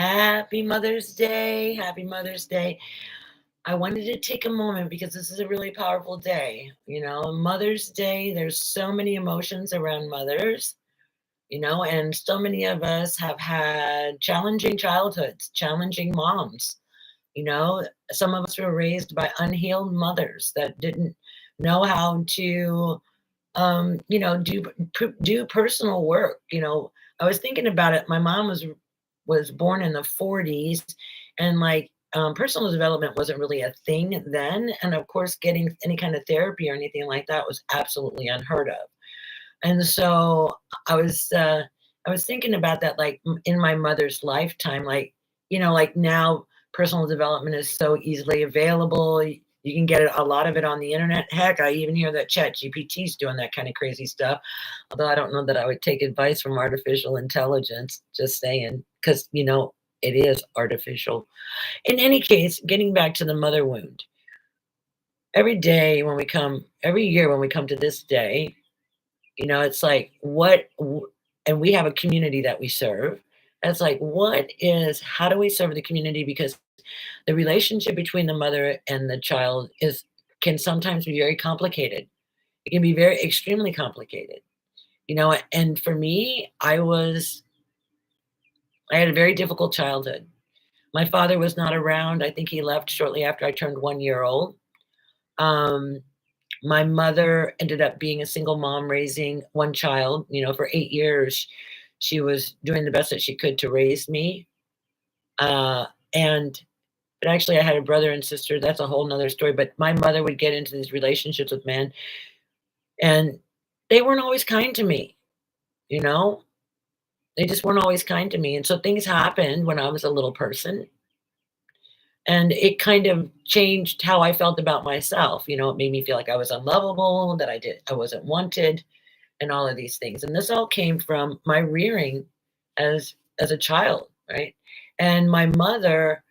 Happy Mother's Day. Happy Mother's Day. I wanted to take a moment because this is a really powerful day. Mother's Day, there's so many emotions around mothers, and so many of us have had challenging childhoods, challenging moms. You know, some of us were raised by unhealed mothers that didn't know how to, do personal work. I was thinking about it. My mom was born in the 40s, and like personal development wasn't really a thing then. And of course, getting any kind of therapy or anything like that was absolutely unheard of. And so I was uh, I was thinking about that, like in my mother's lifetime, like now personal development is so easily available. You can get a lot of it on the internet. Heck, I even hear that Chat GPT is doing that kind of crazy stuff. Although I don't know that I would take advice from artificial intelligence. Just saying, because it is artificial. In any case, getting back to the mother wound. Every year when we come to this day, it's like, and we have a community that we serve. It's like, how do we serve the community? Because the relationship between the mother and the child can sometimes be very complicated. It can be very extremely complicated. And for me, I had a very difficult childhood. My father was not around. I think he left shortly after I turned 1 year old. Um, My mother ended up being a single mom raising one child. For 8 years, she was doing the best that she could to raise me. Uh, and but actually, I had a brother and sister. That's a whole nother story. But my mother would get into these relationships with men, and they weren't always kind to me. You know, they just weren't always kind to me. And so things happened when I was a little person, and it kind of changed how I felt about myself. It made me feel like I was unlovable, that I wasn't wanted, and all of these things. And this all came from my rearing as a child, right? And my mother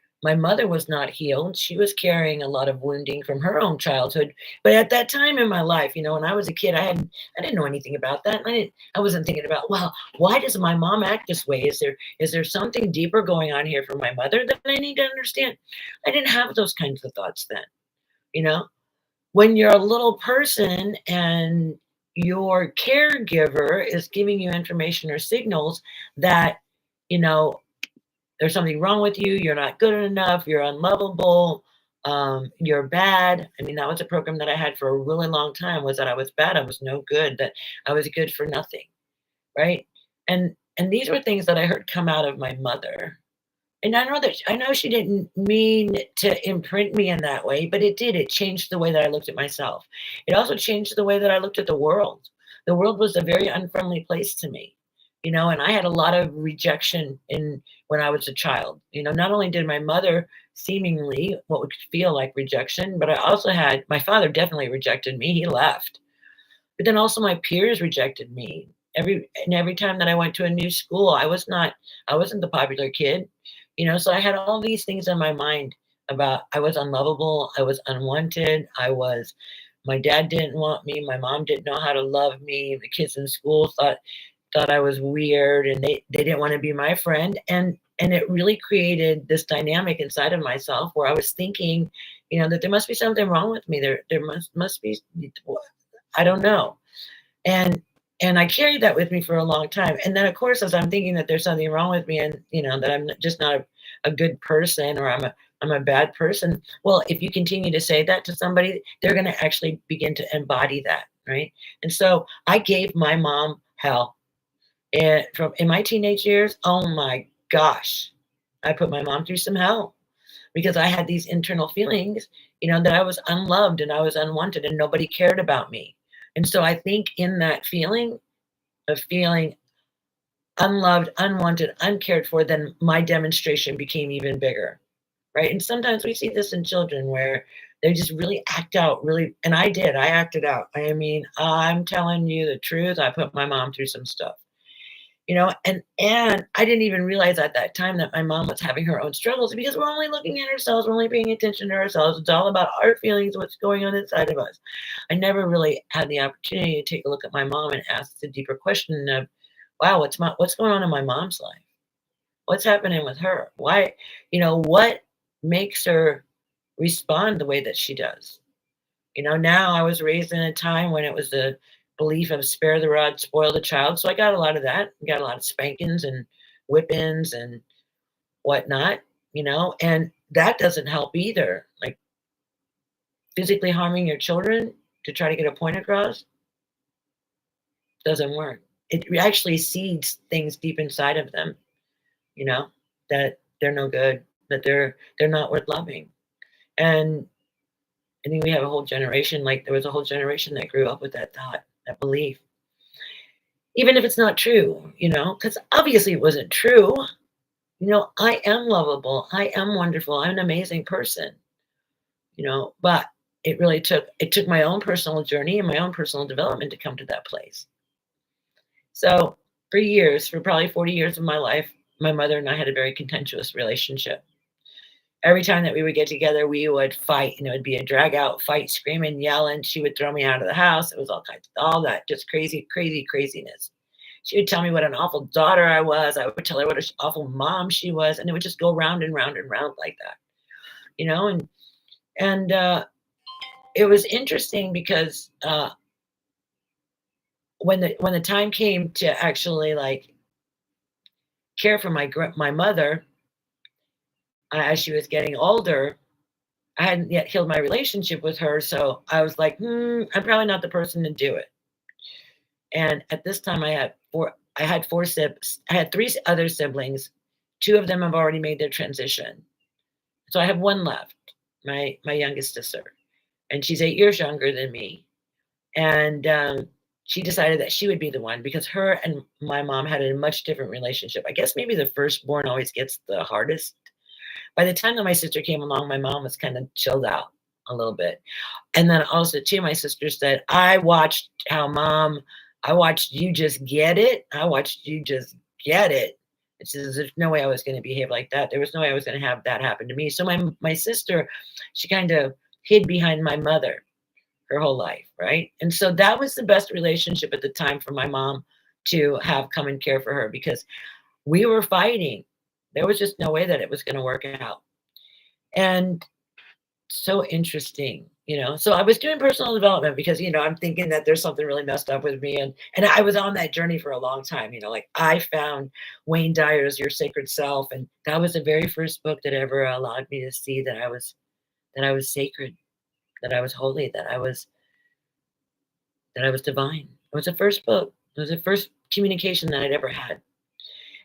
was not healed. She was carrying a lot of wounding from her own childhood. But at that time in my life, when I was a kid, I didn't know anything about that. I wasn't thinking about, well, why does my mom act this way? Is there something deeper going on here for my mother that I need to understand? I didn't have those kinds of thoughts then, you know? When you're a little person and your caregiver is giving you information or signals that, you know, there's something wrong with you, you're not good enough, you're unlovable, you're bad. I mean, that was a program that I had for a really long time, was that I was bad, I was no good, that I was good for nothing, right? And these were things that I heard come out of my mother. And I know she didn't mean to imprint me in that way, but it did. It changed the way that I looked at myself. It also changed the way that I looked at the world. The world was a very unfriendly place to me, and I had a lot of rejection in when I was a child. Not only did my mother seemingly what would feel like rejection, but I also had my father definitely rejected me. He left. But then also my peers rejected me. Every time that I went to a new school, I wasn't the popular kid. So I had all these things in my mind about I was unlovable, I was unwanted, my dad didn't want me, my mom didn't know how to love me, the kids in school thought I was weird, and they didn't want to be my friend. And it really created this dynamic inside of myself where I was thinking, that there must be something wrong with me. There must be, I don't know. And and I carried that with me for a long time. And then, of course, as I'm thinking that there's something wrong with me, and that I'm just not a good person, or I'm a bad person. Well, if you continue to say that to somebody, they're going to actually begin to embody that, right? And so I gave my mom hell. And from in my teenage years, oh my gosh, I put my mom through some hell because I had these internal feelings, that I was unloved and I was unwanted and nobody cared about me. And so I think in that feeling of feeling unloved, unwanted, uncared for, then my demonstration became even bigger, right? And sometimes we see this in children where they just really act out, really. And I acted out. I mean, I'm telling you the truth. I put my mom through some stuff. And I didn't even realize at that time that my mom was having her own struggles because we're only looking at ourselves, we're only paying attention to ourselves. It's all about our feelings, what's going on inside of us. I never really had the opportunity to take a look at my mom and ask the deeper question of, wow, what's going on in my mom's life? What's happening with her? Why, what makes her respond the way that she does? Now I was raised in a time when it was the belief of spare the rod, spoil the child. So I got a lot of that. Got a lot of spankings and whippings and whatnot, and that doesn't help either. Like physically harming your children to try to get a point across doesn't work. It actually seeds things deep inside of them, you know, that they're no good, that they're not worth loving. And I think we have a whole generation, like there was a whole generation that grew up with that thought, that belief. Even if it's not true, because obviously it wasn't true. I am lovable. I am wonderful. I'm an amazing person, but it took my own personal journey and my own personal development to come to that place. So for years, for probably 40 years of my life, my mother and I had a very contentious relationship. Every time that we would get together, we would fight, and it would be a drag out fight, screaming, yelling. She would throw me out of the house. It was all that, just crazy, crazy, craziness. She would tell me what an awful daughter I was. I would tell her what an awful mom she was, and it would just go round and round and round like that, and it was interesting because when the time came to actually like care for my mother as she was getting older, I hadn't yet healed my relationship with her, so I was like, I'm probably not the person to do it. And at this time, I had three other siblings. Two of them have already made their transition, so I have one left, my youngest sister, and she's 8 years younger than me. And she decided that she would be the one because her and my mom had a much different relationship. I guess maybe the firstborn always gets the hardest. By the time that my sister came along, my mom was kind of chilled out a little bit. And then also too, my sister said, I watched you just get it. I watched you just get it. It says there's no way I was going to behave like that. There was no way I was going to have that happen to me. So my sister, she kind of hid behind my mother her whole life, right? And so that was the best relationship at the time for my mom to have come and care for her because we were fighting. There was just no way that it was going to work out. And so interesting, So I was doing personal development because, I'm thinking that there's something really messed up with me. And I was on that journey for a long time, like I found Wayne Dyer's Your Sacred Self. And that was the very first book that ever allowed me to see that I was sacred, that I was holy, that I was divine. It was the first book. It was the first communication that I'd ever had.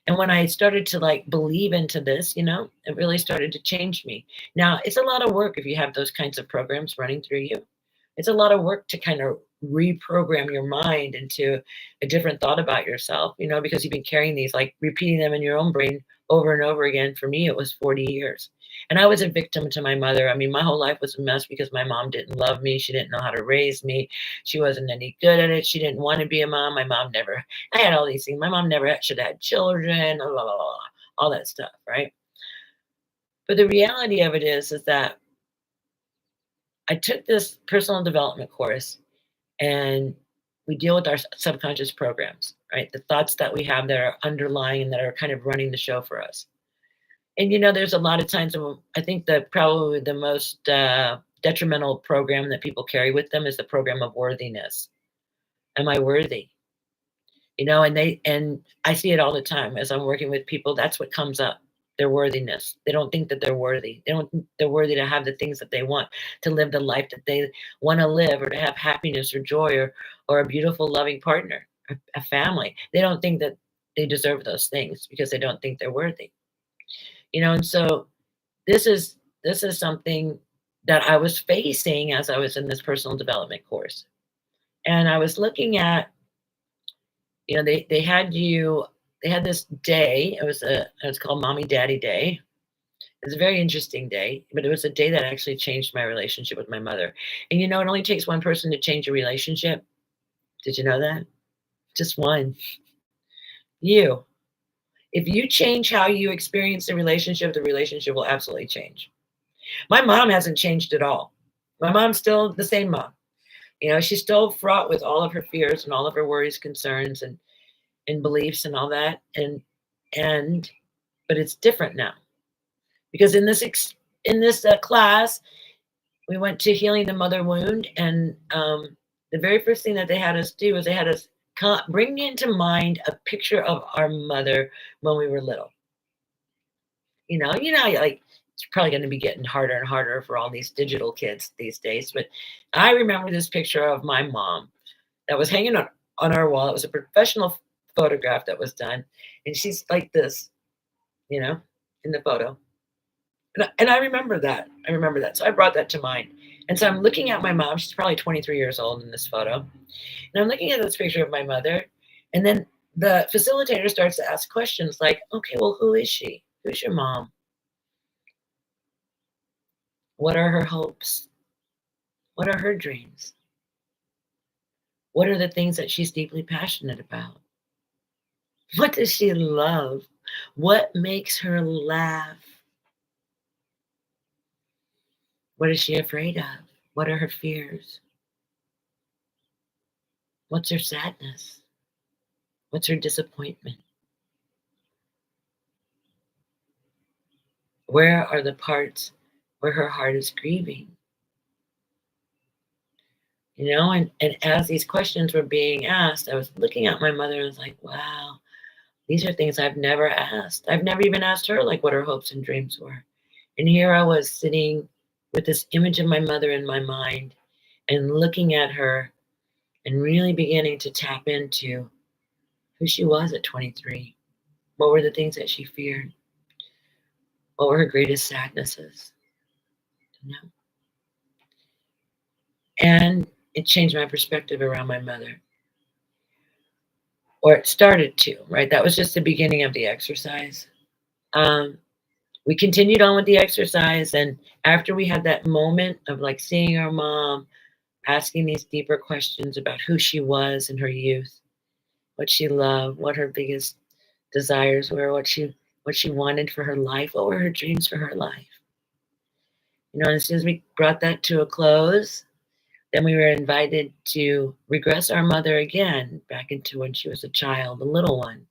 And when I started to like believe into this, it really started to change me. Now, it's a lot of work if you have those kinds of programs running through you. It's a lot of work to kind of reprogram your mind into a different thought about yourself, because you've been carrying these, like repeating them in your own brain over and over again. For me, it was 40 years. And I was a victim to my mother. I mean, my whole life was a mess because my mom didn't love me. She didn't know how to raise me. She wasn't any good at it. She didn't want to be a mom. I had all these things. My mom never should have had children, blah, blah, blah, blah, all that stuff, right? But the reality of it is that I took this personal development course and we deal with our subconscious programs, right? The thoughts that we have that are underlying and that are kind of running the show for us. And there's a lot of times I think that probably the most detrimental program that people carry with them is the program of worthiness. Am I worthy? And I see it all the time as I'm working with people. That's what comes up, their worthiness. They don't think that they're worthy. They don't think they're worthy to have the things that they want, to live the life that they want to live, or to have happiness or joy, or a beautiful, loving partner, a family. They don't think that they deserve those things because they don't think they're worthy. And so this is something that I was facing as I was in this personal development course. And I was looking at, they had this day. It was called Mommy Daddy Day. It was a very interesting day, but it was a day that actually changed my relationship with my mother. And it only takes one person to change a relationship. Did you know that? Just one. You. If you change how you experience the relationship will absolutely change. My mom hasn't changed at all. My mom's still the same mom. She's still fraught with all of her fears and all of her worries, concerns, and beliefs and all that. And but it's different now because in this class, we went to healing the mother wound, and the very first thing that they had us do was they had us bring into mind a picture of our mother when we were little. Like it's probably going to be getting harder and harder for all these digital kids these days. But I remember this picture of my mom that was hanging on our wall. It was a professional photograph that was done, and she's like this, you know, in the photo. And I remember that. I remember that. So I brought that to mind. And so I'm looking at my mom. She's probably 23 years old in this photo. And I'm looking at this picture of my mother. And then the facilitator starts to ask questions like, okay, well, who is she? Who's your mom? What are her hopes? What are her dreams? What are the things that she's deeply passionate about? What does she love? What makes her laugh? What is she afraid of? What are her fears? What's her sadness? What's her disappointment? Where are the parts where her heart is grieving? And as these questions were being asked, I was looking at my mother and I was like, wow, these are things I've never asked. I've never even asked her like what her hopes and dreams were. And here I was sitting with this image of my mother in my mind and looking at her and really beginning to tap into who she was at 23. What were the things that she feared? What were her greatest sadnesses? You know? And it changed my perspective around my mother. Or it started to, right? That was just the beginning of the exercise. We continued on with the exercise. And after we had that moment of like seeing our mom, asking these deeper questions about who she was in her youth, what she loved, what her biggest desires were, what she wanted for her life, what were her dreams for her life. And as soon as we brought that to a close, then we were invited to regress our mother again back into when she was a child, a little one,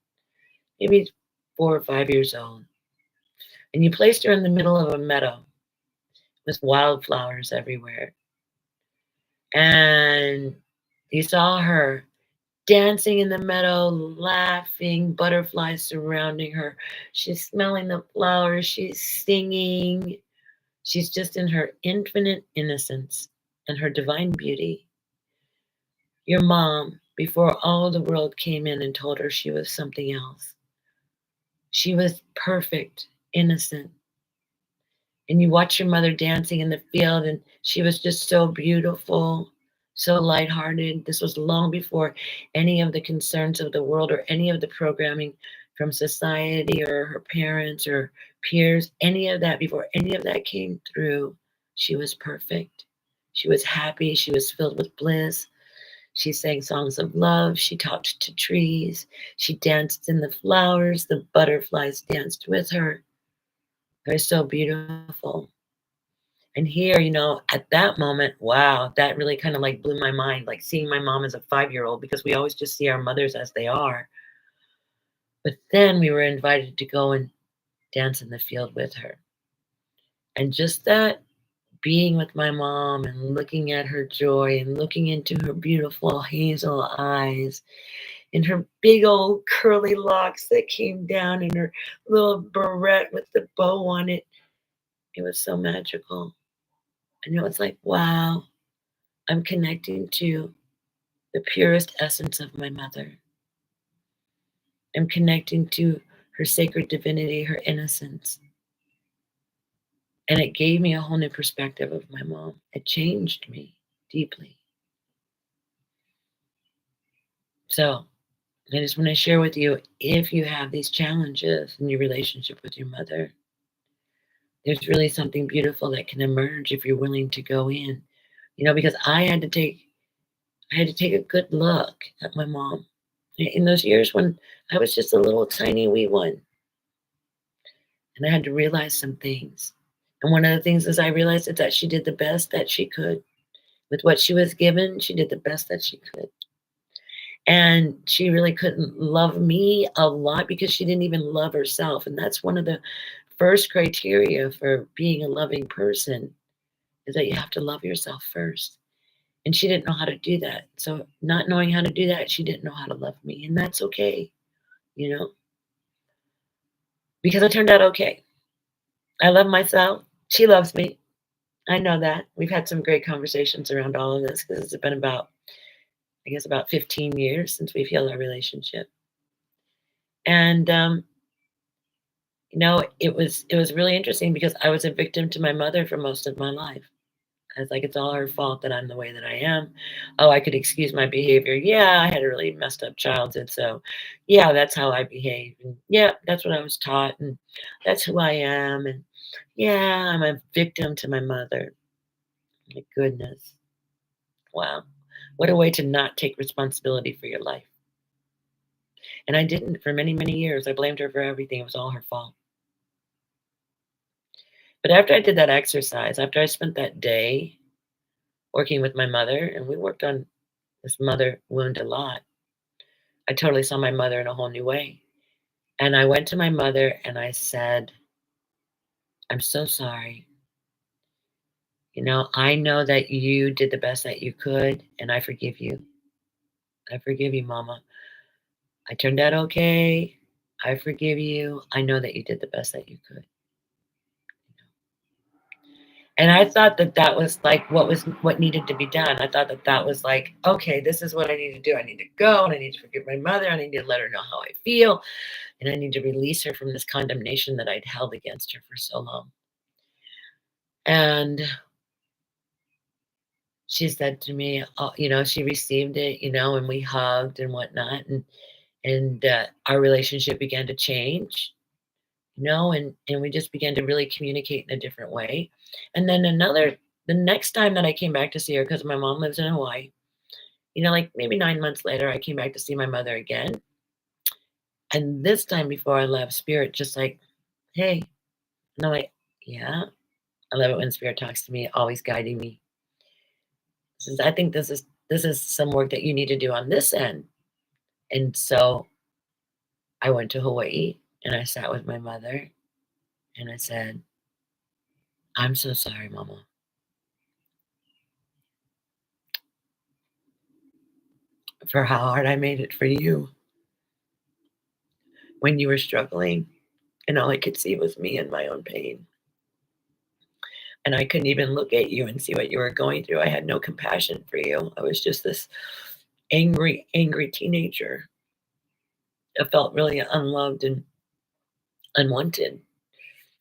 maybe 4 or 5 years old. And you placed her in the middle of a meadow with wildflowers everywhere. And you saw her dancing in the meadow, laughing, butterflies surrounding her. She's smelling the flowers, she's singing. She's just in her infinite innocence and her divine beauty. Your mom, before all the world came in and told her she was something else, she was perfect, innocent. And you watch your mother dancing in the field, and she was just so beautiful, so lighthearted. This was long before any of the concerns of the world or any of the programming from society or her parents or peers, any of that, before any of that came through, she was perfect. She was happy. She was filled with bliss. She sang songs of love. She talked to trees. She danced in the flowers. The butterflies danced with her. It was so beautiful. And here, at that moment, wow, that really kind of like blew my mind, like seeing my mom as a 5-year-old, because we always just see our mothers as they are. But then we were invited to go and dance in the field with her. And just that being with my mom and looking at her joy and looking into her beautiful hazel eyes and her big old curly locks that came down in her little barrette with the bow on it, it was so magical. And it was like, wow, I'm connecting to the purest essence of my mother. I'm connecting to her sacred divinity, her innocence. And it gave me a whole new perspective of my mom. It changed me deeply. So I just want to share with you, if you have these challenges in your relationship with your mother, there's really something beautiful that can emerge if you're willing to go in. Because I had to take a good look at my mom in those years when I was just a little tiny wee one. And I had to realize some things. And one of the things is I realized is that she did the best that she could. With what she was given, she did the best that she could. And she really couldn't love me a lot because she didn't even love herself, and that's one of the first criteria for being a loving person, is that you have to love yourself first, and she didn't know how to do that. So, not knowing how to do that, she didn't know how to love me, and that's okay, you know, because it turned out okay. I love myself. She loves me. I know that. We've had some great conversations around all of this because it's been about, I guess, about 15 years since we've healed our relationship. And it was really interesting because I was a victim to my mother for most of my life. I was like, it's all her fault that I'm the way that I am. Oh, I could excuse my behavior. Yeah, I had a really messed up childhood, so yeah, that's how I behave. And yeah, that's what I was taught, and that's who I am. And yeah, I'm a victim to my mother. My goodness. Wow. What a way to not take responsibility for your life. And I didn't for many, many years. I blamed her for everything. It was all her fault. But after I did that exercise, after I spent that day working with my mother, and we worked on this mother wound a lot, I totally saw my mother in a whole new way. And I went to my mother and I said, I'm so sorry. I know that you did the best that you could, and I forgive you. I forgive you, Mama. I turned out okay. I forgive you. I know that you did the best that you could. And I thought that that was like what needed to be done. I thought that that was like, okay, this is what I need to do. I need to go and I need to forgive my mother. I need to let her know how I feel. And I need to release her from this condemnation that I'd held against her for so long. And she said to me, she received it, and we hugged and whatnot. And our relationship began to change, and we just began to really communicate in a different way. And then the next time that I came back to see her, because my mom lives in Hawaii, like maybe 9 months later, I came back to see my mother again. And this time before I left, Spirit just like, hey, and I'm like, yeah. I love it when Spirit talks to me, always guiding me. Says, I think this is some work that you need to do on this end. And so I went to Hawaii and I sat with my mother and I said, I'm so sorry, Mama, for how hard I made it for you when you were struggling. And all I could see was me and my own pain. And I couldn't even look at you and see what you were going through. I had no compassion for you. I was just this angry, angry teenager. I felt really unloved and unwanted.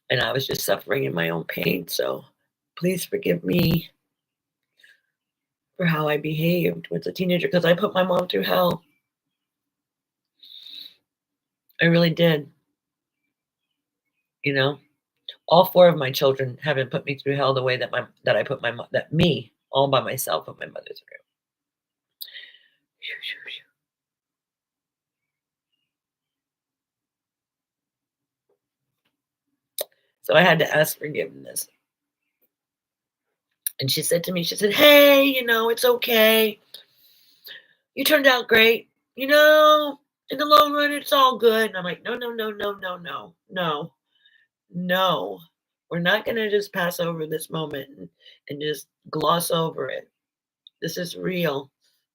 And I was just suffering in my own pain. So please forgive me for how I behaved with a teenager because I put my mom through hell. I really did. You know, all four of my children haven't put me through hell the way that I put that me all by myself put my mother through. So I had to ask forgiveness. And she said to me, she said, hey, it's okay. You turned out great. In the long run, it's all good. And I'm like, no, no, no, no, no, no, no, no. We're not going to just pass over this moment and just gloss over it. This is real.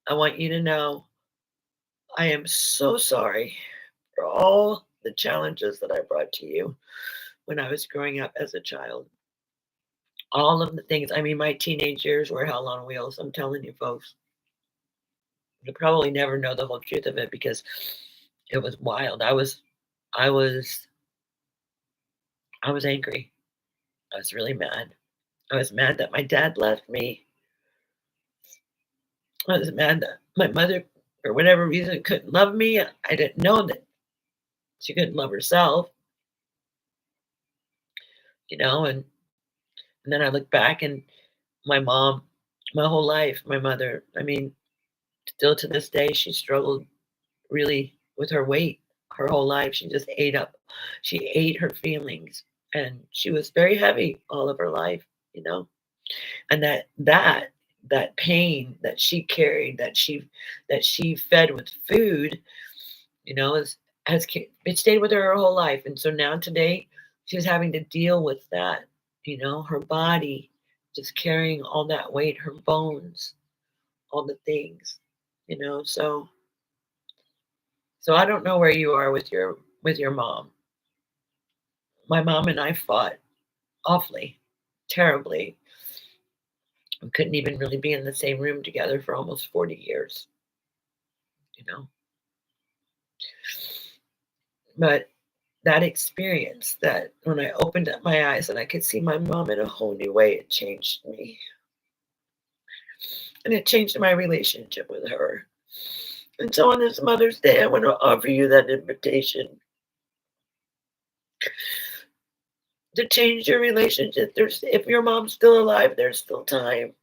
I want you to know I am so sorry for all the challenges that I brought to you when I was growing up as a child. All of the things. I mean, my teenage years were hell on wheels. I'm telling you, folks. You'll probably never know the whole truth of it because it was wild. I was, I was angry. I was really mad. I was mad that my dad left me. I was mad that my mother, for whatever reason, couldn't love me. I didn't know that she couldn't love herself, and then I look back and my mom, my whole life, my mother, I mean, still to this day, she struggled really with her weight her whole life. She ate her feelings and she was very heavy all of her life, and that that pain that she carried, that she fed with food, is it stayed with her whole life. And so now today she's having to deal with that, her body just carrying all that weight, her bones, all the things, so I don't know where you are with your mom. My mom and I fought awfully, terribly. We couldn't even really be in the same room together for almost 40 years, you know. But that experience, that when I opened up my eyes and I could see my mom in a whole new way, it changed me. And it changed my relationship with her. And so on this Mother's Day, I want to offer you that invitation to change your relationship. If your mom's still alive, there's still time.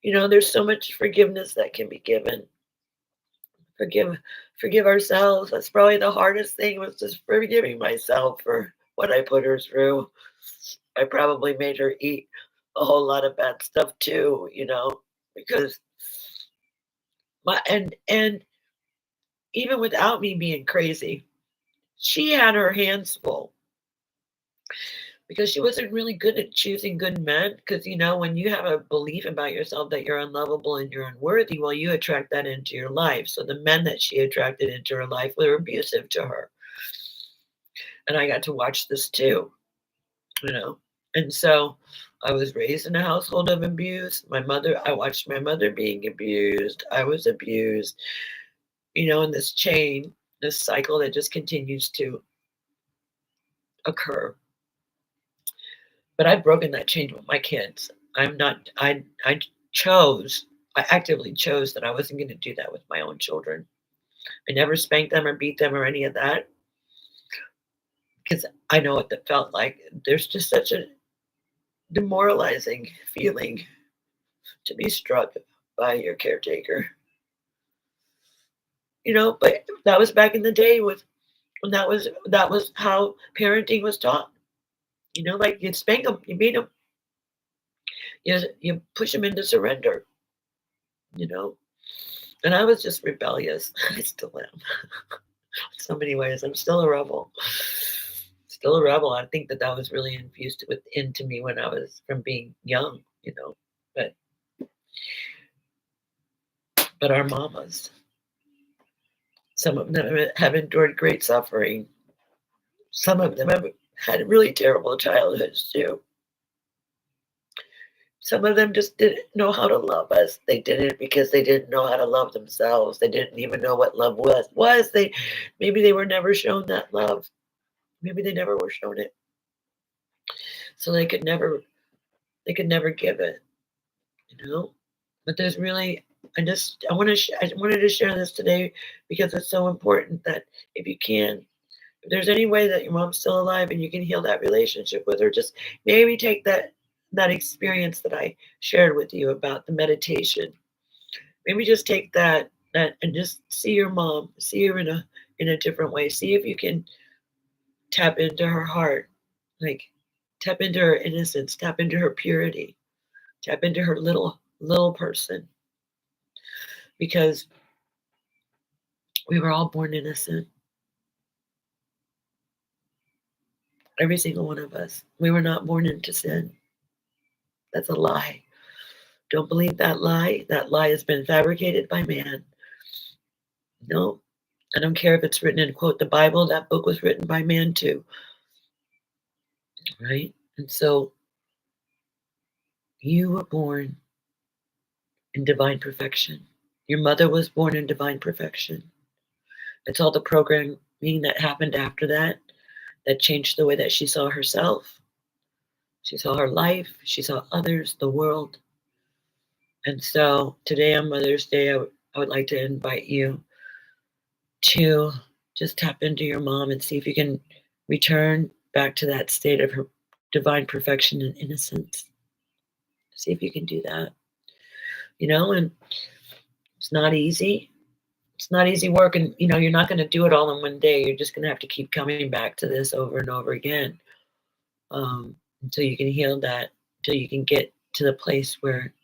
There's so much forgiveness that can be given. Forgive forgive ourselves. That's probably the hardest thing, was just forgiving myself for what I put her through. I probably made her eat a whole lot of bad stuff too, because and even without me being crazy, she had her hands full because she wasn't really good at choosing good men. Because when you have a belief about yourself that you're unlovable and you're unworthy, well, you attract that into your life. So the men that she attracted into her life were abusive to her. And I got to watch this too, you know. And so I was raised in a household of abuse. I watched my mother being abused. I was abused, in this chain, this cycle that just continues to occur. But I've broken that chain with my kids. I'm not, I actively chose that I wasn't going to do that with my own children. I never spanked them or beat them or any of that, because I know what that felt like. There's just such a demoralizing feeling to be struck by your caretaker. But that was back in the day, when that was how parenting was taught. Like, you spank them, you beat them, you push them into surrender. You know, and I was just rebellious. I still am. In so many ways, I'm still a rebel. Still a rebel. I think that was really infused into me when I was from being young. But our mamas, some of them have endured great suffering. Some of them have had really terrible childhoods too. Some of them just didn't know how to love us. They did it because they didn't know how to love themselves. They didn't even know what love was. Maybe they were never shown that love. Maybe they never were shown it. So they could never give it, you know? But there's really I wanted to share this today because it's so important that if you can, if there's any way that your mom's still alive and you can heal that relationship with her, just maybe take that experience that I shared with you about the meditation. Maybe just take that and just see your mom, see her in a different way. See if you can tap into her heart, like tap into her innocence, tap into her purity, tap into her little person, because we were all born innocent. Every single one of us. We were not born into sin. That's a lie. Don't believe that lie. That lie has been fabricated by man. No, I don't care if it's written in, quote, the Bible. That book was written by man too, right? And so you were born in divine perfection. Your mother was born in divine perfection. It's all the programming that happened after that changed the way that she saw herself. She saw her life. She saw others, the world. And so today on Mother's Day, I would like to invite you to just tap into your mom and see if you can return back to that state of her divine perfection and innocence. See if you can do that. And it's not easy. It's not easy work. And, you're not going to do it all in one day. You're just going to have to keep coming back to this over and over again, until you can heal that, until you can get to the place where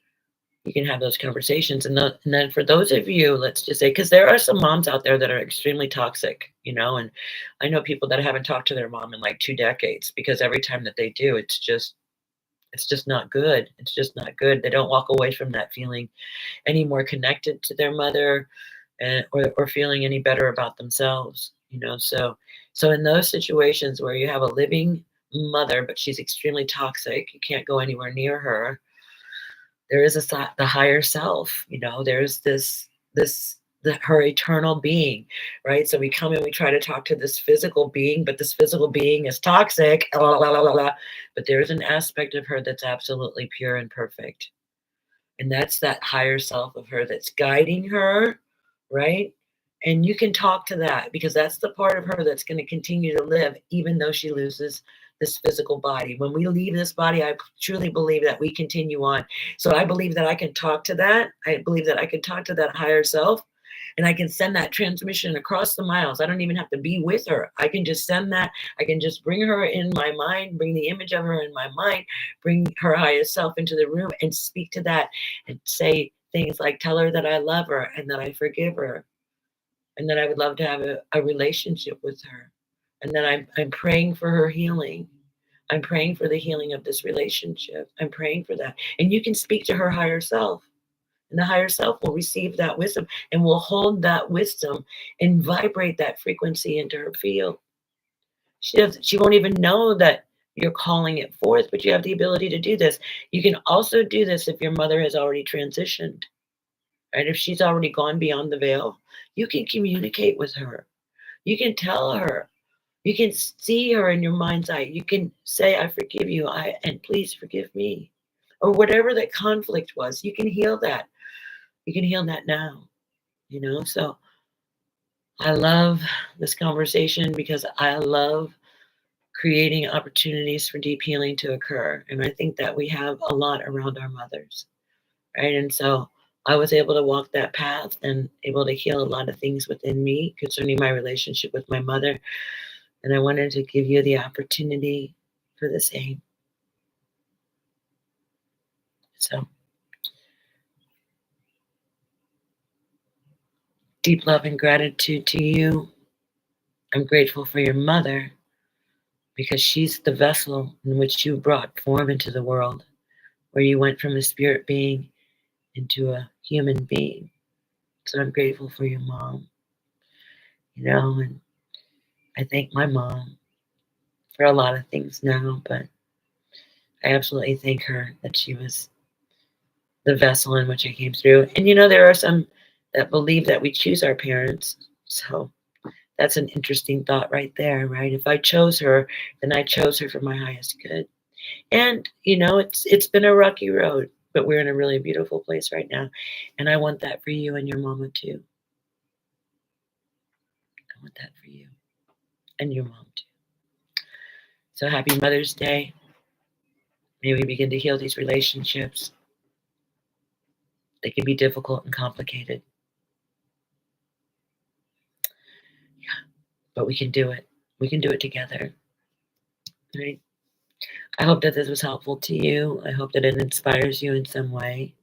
you can have those conversations. And then for those of you, let's just say, because there are some moms out there that are extremely toxic, and I know people that haven't talked to their mom in like 2 decades because every time that they do, it's just not good. It's just not good. They don't walk away from that feeling any more connected to their mother, or feeling any better about themselves. So in those situations where you have a living mother, but she's extremely toxic, you can't go anywhere near her. There is the higher self. There's her eternal being, right? So we come and we try to talk to this physical being, but this physical being is toxic. La, la, la, la, la. But there's an aspect of her that's absolutely pure and perfect. And that's that higher self of her that's guiding her, right? And you can talk to that because that's the part of her that's going to continue to live even though she loses this physical body. When we leave this body, I truly believe that we continue on. So I believe that I can talk to that. I believe that I can talk to that higher self, and I can send that transmission across the miles. I don't even have to be with her. I can just send that. I can just bring her in my mind, bring the image of her in my mind, bring her highest self into the room and speak to that and say things like, tell her that I love her and that I forgive her and that I would love to have a relationship with her. And that I'm praying for her healing. I'm praying for the healing of this relationship. I'm praying for that. And you can speak to her higher self. And the higher self will receive that wisdom and will hold that wisdom and vibrate that frequency into her field. She won't even know that you're calling it forth, but you have the ability to do this. You can also do this if your mother has already transitioned, right? If she's already gone beyond the veil, you can communicate with her. You can tell her. You can see her in your mind's eye. You can say, I forgive you, and please forgive me. Or whatever that conflict was, you can heal that. You can heal that now, So I love this conversation because I love creating opportunities for deep healing to occur. And I think that we have a lot around our mothers, right? And so I was able to walk that path and able to heal a lot of things within me concerning my relationship with my mother. And I wanted to give you the opportunity for the same. So deep love and gratitude to you. I'm grateful for your mother because she's the vessel in which you brought form into the world, where you went from a spirit being into a human being. So I'm grateful for your mom, and I thank my mom for a lot of things now, but I absolutely thank her that she was the vessel in which I came through. And there are some that believe that we choose our parents. So that's an interesting thought right there, right? If I chose her, then I chose her for my highest good. And it's been a rocky road, but we're in a really beautiful place right now. And I want that for you and your mama too. I want that for you and your mom too. So happy Mother's Day. May we begin to heal these relationships. They can be difficult and complicated. Yeah, but we can do it. We can do it together. Right? I hope that this was helpful to you. I hope that it inspires you in some way.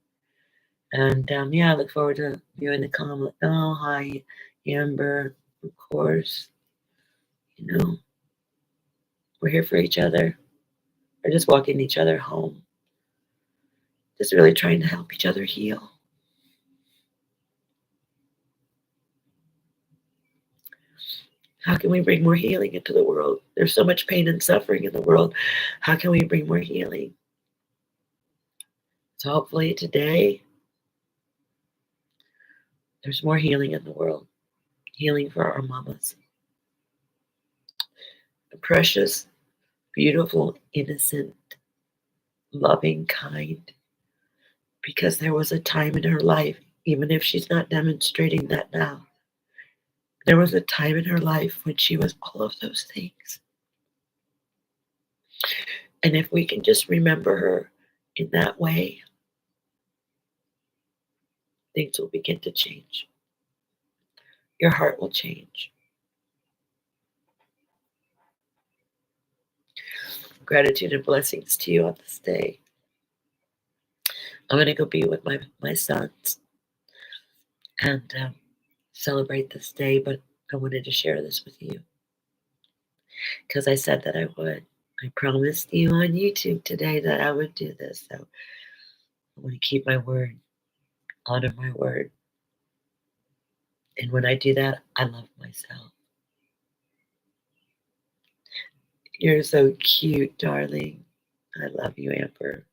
And I look forward to viewing the comment. Oh, hi, Amber. Of course, we're here for each other. We're just walking each other home. Just really trying to help each other heal. How can we bring more healing into the world? There's so much pain and suffering in the world. How can we bring more healing? So hopefully today, there's more healing in the world. Healing for our mamas. Precious, beautiful, innocent, loving, kind. Because there was a time in her life, even if she's not demonstrating that now, there was a time in her life when she was all of those things. And if we can just remember her in that way, things will begin to change. Your heart will change. Gratitude and blessings to you on this day. I'm gonna go be with my sons and celebrate this day, but I wanted to share this with you because I said that I would. I promised you on YouTube today that I would do this, so I want to keep my word, honor my word. And when I do that, I love myself. You're so cute, darling. I love you, Amber.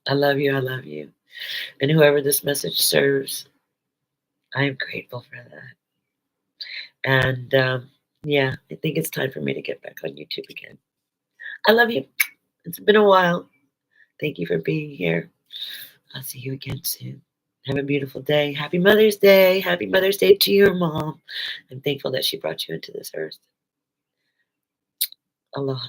I love you. I love you. And whoever this message serves, I am grateful for that. And yeah, I think it's time for me to get back on YouTube again. I love you. It's been a while. Thank you for being here. I'll see you again soon. Have a beautiful day. Happy Mother's Day. Happy Mother's Day to your mom. I'm thankful that she brought you into this earth. Aloha.